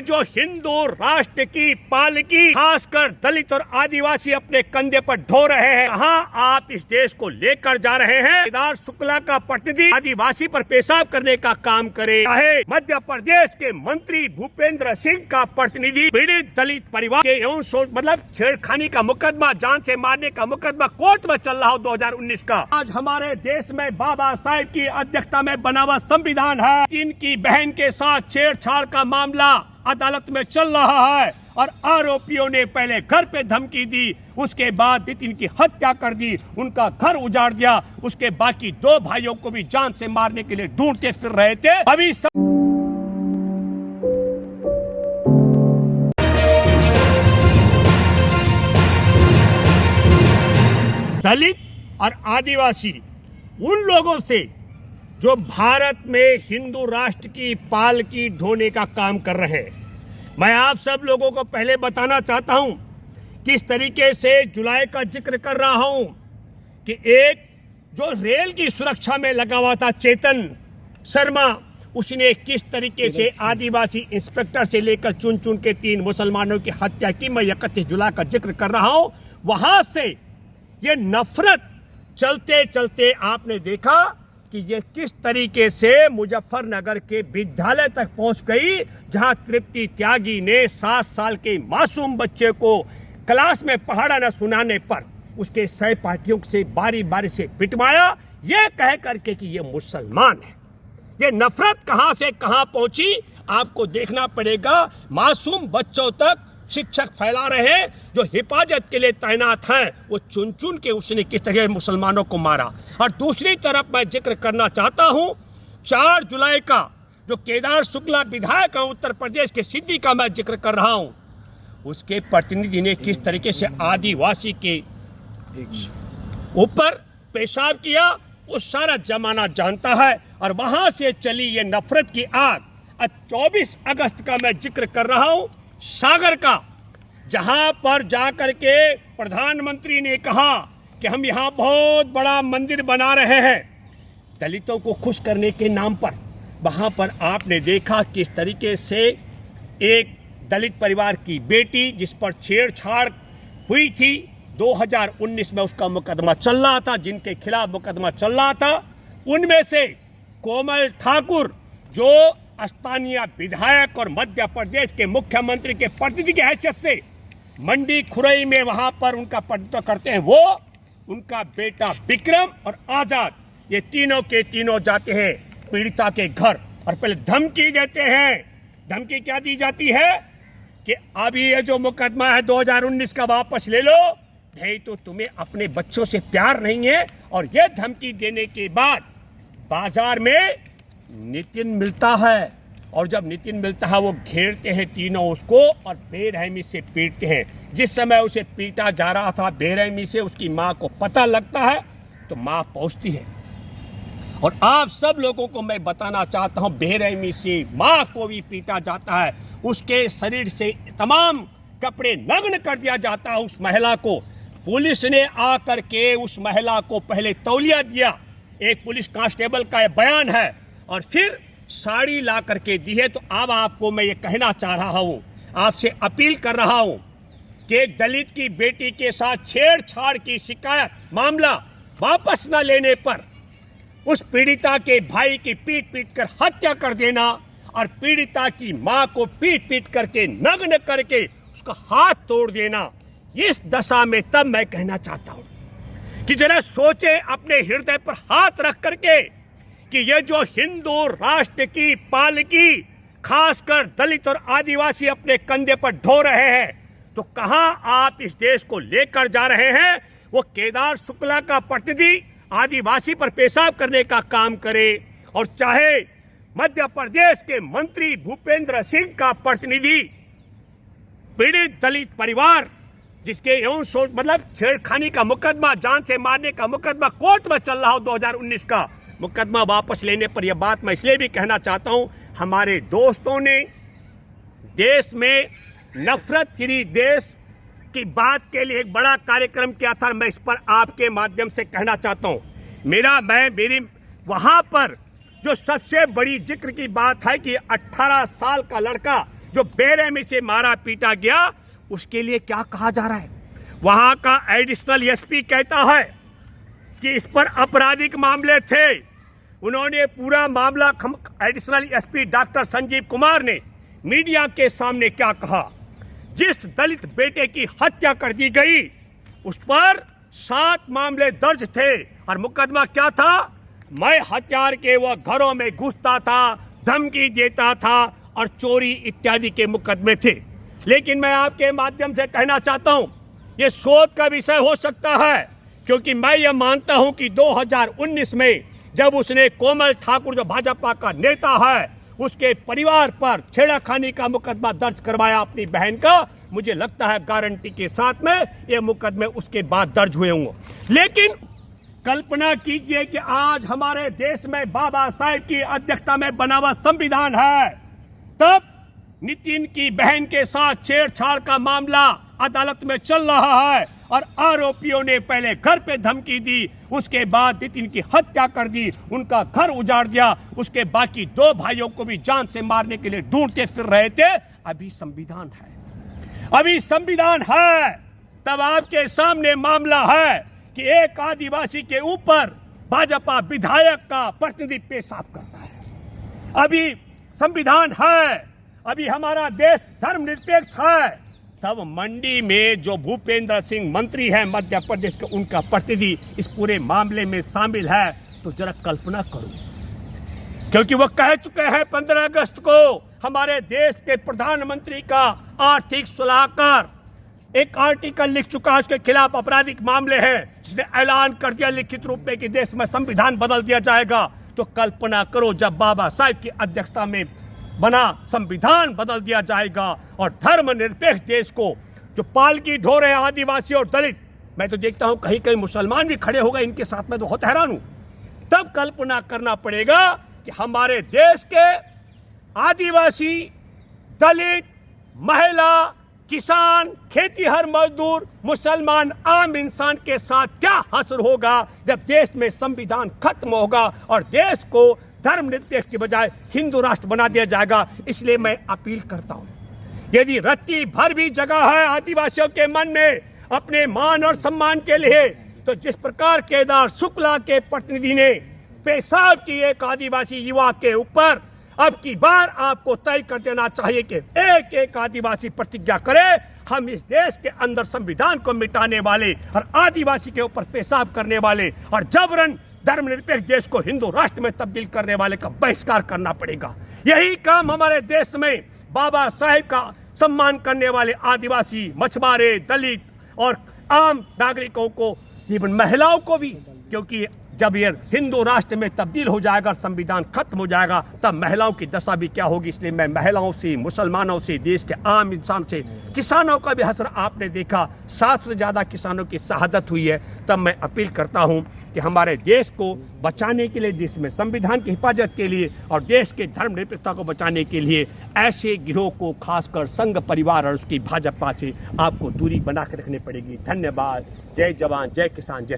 जो हिंदू राष्ट्र की पालकी खासकर दलित और आदिवासी अपने कंधे पर ढो रहे हैं, कहाँ आप इस देश को लेकर जा रहे हैं। केदार शुक्ला का प्रतिनिधि आदिवासी पर पेशाब करने का काम करे, चाहे मध्य प्रदेश के मंत्री भूपेंद्र सिंह का प्रतिनिधि पीड़ित दलित परिवार के यौन छेड़खानी का मुकदमा, जान से मारने का मुकदमा कोर्ट में चल रहा हो 2019 का। आज हमारे देश में बाबा साहेब की अध्यक्षता में बना हुआ संविधान है। इनकी बहन के साथ छेड़छाड़ का मामला अदालत में चल रहा है और आरोपियों ने पहले घर पे धमकी दी, उसके बाद नितिन की हत्या कर दी, उनका घर उजाड़ दिया, उसके बाकी दो भाइयों को भी जान से मारने के लिए ढूंढते फिर रहे थे। अभी दलित और आदिवासी उन लोगों से जो भारत में हिंदू राष्ट्र की पालकी ढोने का काम कर रहे हैं। मैं आप सब लोगों को पहले बताना चाहता हूं किस तरीके से जुलाई का जिक्र कर रहा हूं कि एक जो रेल की सुरक्षा में लगा हुआ था चेतन शर्मा, उसने किस तरीके से आदिवासी इंस्पेक्टर से लेकर चुन चुन के 3 मुसलमानों की हत्या की। मैं 31 जुलाई का जिक्र कर रहा हूं। वहां से ये नफरत चलते चलते आपने देखा कि ये किस तरीके से मुजफ्फरनगर के विद्यालय तक पहुंच गई, जहां तृप्ति त्यागी ने 7 साल के मासूम बच्चे को क्लास में पढ़ाना न सुनाने पर उसके सहपाठियों से बारी बारी से पिटवाया, ये कह करके कि ये मुसलमान है। ये नफरत कहां से कहां पहुंची आपको देखना पड़ेगा। मासूम बच्चों तक शिक्षक फैला रहे हैं, जो हिफाजत के लिए तैनात हैं, वो चुन चुन के उसने किस तरह मुसलमानों को मारा। और दूसरी तरफ मैं जिक्र करना चाहता हूं 4 जुलाई का जो केदार शुक्ला विधायक है उत्तर प्रदेश के सिद्धि का मैं जिक्र कर रहा हूं, उसके प्रतिनिधि ने किस तरीके से आदिवासी के ऊपर पेशाब किया, वो सारा जमाना जानता है। और वहां से चली ये नफरत की आग। 24 अगस्त का मैं जिक्र कर रहा हूं सागर का, जहां पर जाकर के प्रधानमंत्री ने कहा कि हम यहां बहुत बड़ा मंदिर बना रहे हैं दलितों को खुश करने के नाम पर। वहां पर आपने देखा किस तरीके से एक दलित परिवार की बेटी जिस पर छेड़छाड़ हुई थी 2019 में उसका मुकदमा चल रहा था, जिनके खिलाफ मुकदमा चल रहा था, उनमें से कोमल ठाकुर जो स्थानीय विधायक और मध्य प्रदेश के मुख्यमंत्री के प्रतिनिधि की हैसियत से मंडी खुरई में वहां पर उनका प्रतिनिधित्व करते हैं, वो उनका बेटा विक्रम और आजाद, ये तीनों के तीनों जाते हैं पीड़िता के घर और पहले धमकी देते हैं। धमकी क्या दी जाती है कि अभी ये जो मुकदमा है 2019 का वापस ले लो, नहीं तो तुम्हें अपने बच्चों से प्यार नहीं है। और ये धमकी देने के बाद बाजार में नितिन मिलता है, और जब नितिन मिलता है वो घेरते हैं तीनों उसको और बेरहमी से पीटते हैं। जिस समय उसे पीटा जा रहा था बेरहमी से, उसकी माँ को पता लगता है तो माँ पहुंचती है। और आप सब लोगों को मैं बताना चाहता हूं बेरहमी से माँ को भी पीटा जाता है, उसके शरीर से तमाम कपड़े नग्न कर दिया जाता है उस महिला को। पुलिस ने आकर के उस महिला को पहले तौलिया दिया, एक पुलिस कांस्टेबल का यह बयान है, और फिर साड़ी ला करके दी है। तो अब आपको मैं ये कहना चाह रहा हूं, आपसे अपील कर रहा हूं कि एक दलित की बेटी के साथ छेड़छाड़ की शिकायत मामला वापस न लेने पर उस पीड़िता के भाई की पीट पीट कर हत्या कर देना और पीड़िता की मां को पीट पीट करके नग्न करके उसका हाथ तोड़ देना, इस दशा में तब मैं कहना चाहता हूं कि जरा सोचे अपने हृदय पर हाथ रख करके कि ये जो हिंदू राष्ट्र की पालकी खासकर दलित और आदिवासी अपने कंधे पर ढो रहे हैं, तो कहां आप इस देश को लेकर जा रहे हैं। वो केदार शुक्ला का प्रतिनिधि आदिवासी पर पेशाब करने का काम करे, और चाहे मध्य प्रदेश के मंत्री भूपेंद्र सिंह का प्रतिनिधि पीड़ित दलित परिवार जिसके यौन छेड़खानी का मुकदमा, जान से मारने का मुकदमा कोर्ट में चल रहा हो 2019 का, मुकदमा वापस लेने पर यह बात मैं इसलिए भी कहना चाहता हूं, हमारे दोस्तों ने देश में नफरत फ्री देश की बात के लिए एक बड़ा कार्यक्रम किया था। मैं इस पर आपके माध्यम से कहना चाहता हूं, मेरी वहां पर जो सबसे बड़ी जिक्र की बात है कि 18 साल का लड़का जो बेरहमी से मारा पीटा गया, उसके लिए क्या कहा जा रहा है? वहां का एडिशनल एसपी कहता है कि इस पर आपराधिक मामले थे। उन्होंने पूरा मामला additional SP doctor Sanjeev Kumar ने मीडिया के सामने क्या कहा? जिस दलित बेटे की हत्या कर दी गई उस पर 7 मामले दर्ज थे और मुकदमा क्या था? मैं हथियार के वो घरों में घुसता था, धमकी देता था और चोरी इत्यादि के मुकदमे थे। लेकिन मैं आपके माध्यम से कहना चाहता हूं, ये शोध का विषय हो सकता है, क्योंकि मैं ये मानता हूं कि 2019 में जब उसने कोमल ठाकुर, जो भाजपा का नेता है, उसके परिवार पर छेड़खानी का मुकदमा दर्ज करवाया अपनी बहन का, मुझे लगता है गारंटी के साथ में ये मुकदमे उसके बाद दर्ज हुए होंगे। लेकिन कल्पना कीजिए कि आज हमारे देश में बाबा साहेब की अध्यक्षता में बना हुआ संविधान है, तब नितिन की बहन के साथ छेड़छाड़ का मामला अदालत में चल रहा है और आरोपियों ने पहले घर पे धमकी दी, उसके बाद नितिन की हत्या कर दी, उनका घर उजाड़ दिया, उसके बाकी 2 भाइयों को भी जान से मारने के लिए ढूंढते फिर रहे थे। अभी संविधान है, अभी संविधान है, तब आपके सामने मामला है कि एक आदिवासी के ऊपर भाजपा विधायक का प्रतिनिधि पेशाब करता है। अभी संविधान है, अभी हमारा देश धर्मनिरपेक्ष है, तब मंडी में जो भूपेंद्र सिंह मंत्री है मध्य प्रदेश के, उनका प्रतिनिधि इस पूरे मामले में शामिल है। तो जरा कल्पना करो, क्योंकि वो कह चुके हैं 15 अगस्त को हमारे देश के प्रधानमंत्री का आर्थिक सलाहकार एक आर्टिकल लिख चुका है, उसके खिलाफ आपराधिक मामले हैं, जिसने ऐलान कर दिया लिखित रूप में कि देश में संविधान बदल दिया जाएगा। तो कल्पना करो, जब बाबा साहेब की अध्यक्षता में बना संविधान बदल दिया जाएगा और धर्मनिरपेक्ष देश को जो पालकी ढो रहे आदिवासी और दलित, मैं तो देखता हूं कहीं कहीं मुसलमान भी खड़े हो गए इनके साथ में, तो बहुत हैरान हूं। तब कल्पना करना पड़ेगा कि हमारे देश के आदिवासी, दलित, महिला, किसान, खेतीहर मजदूर, मुसलमान, आम इंसान के साथ क्या असर होगा जब देश में संविधान खत्म होगा और देश को धर्मनिरपेक्ष के बजाय हिंदू राष्ट्र बना दिया जाएगा। इसलिए मैं अपील करता हूं, यदि रत्ती भर भी जगह है आदिवासियों के मन में अपने मान और सम्मान के लिए, तो जिस प्रकार केदार शुक्ला के प्रतिनिधि ने पेशाब की एक आदिवासी युवा के ऊपर, अब की बार आपको तय कर देना चाहिए कि एक एक आदिवासी प्रतिज्ञा करे, हम इस देश के अंदर संविधान को मिटाने वाले और आदिवासी के ऊपर पेशाब करने वाले और जबरन धर्मनिरपेक्ष देश को हिंदू राष्ट्र में तब्दील करने वाले का बहिष्कार करना पड़ेगा। यही काम हमारे देश में बाबा साहेब का सम्मान करने वाले आदिवासी, मछुआरे, दलित और आम नागरिकों को, इवन महिलाओं को भी, क्योंकि जब ये हिंदू राष्ट्र में तब्दील हो जाएगा, संविधान खत्म हो जाएगा, तब महिलाओं की दशा भी क्या होगी। इसलिए मैं महिलाओं से, मुसलमानों से, देश के आम इंसान से, किसानों का भी हसर आपने देखा, 7 से ज़्यादा किसानों की शहादत हुई है। तब मैं अपील करता हूं कि हमारे देश को बचाने के लिए, देश में संविधान की हिफाजत के लिए और देश के धर्मनिरपेक्षता को बचाने के लिए ऐसे गिरोह को, खासकर संघ परिवार और उसकी भाजपा से आपको दूरी बना के रखनी पड़ेगी। धन्यवाद। जय जवान, जय किसान, जय